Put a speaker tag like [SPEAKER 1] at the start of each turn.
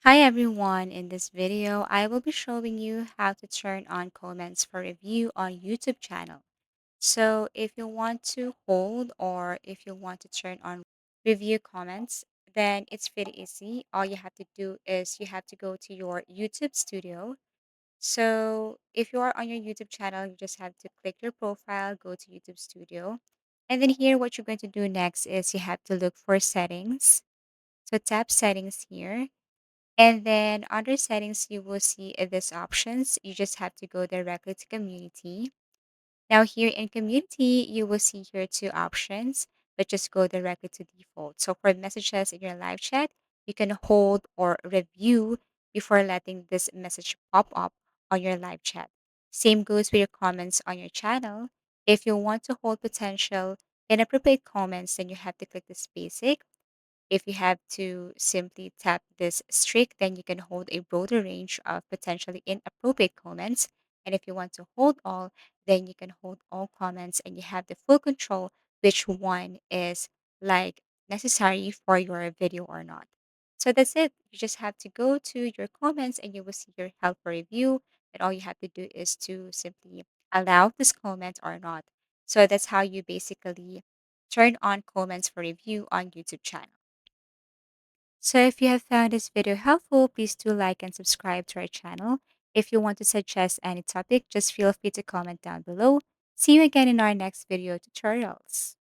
[SPEAKER 1] Hi everyone, in this video I will be showing you how to turn on comments for review on YouTube channel. So if you want to hold or if you want to turn on review comments, then it's pretty easy. All you have to do is you have to go to your YouTube studio. So if you are on your YouTube channel, you just have to click your profile, go to YouTube studio. And then here what you're going to do next is you have to look for settings. So tap settings here, and then under settings, you will see this options. You just have to go directly to community. Now here in community, you will see here two options, but just go directly to default. So for messages in your live chat, you can hold or review before letting this message pop up on your live chat. Same goes with your comments on your channel. If you want to hold potential inappropriate comments, then you have to click this basic. If you have to simply tap this streak, then you can hold a broader range of potentially inappropriate comments. And if you want to hold all, then you can hold all comments and you have the full control which one is like necessary for your video or not. So that's it. You just have to go to your comments and you will see your help for review. And all you have to do is to simply allow this comment or not. So that's how you basically turn on comments for review on YouTube channel. So if you have found this video helpful, please do like and subscribe to our channel. If you want to suggest any topic, just feel free to comment down below. See you again in our next video tutorials.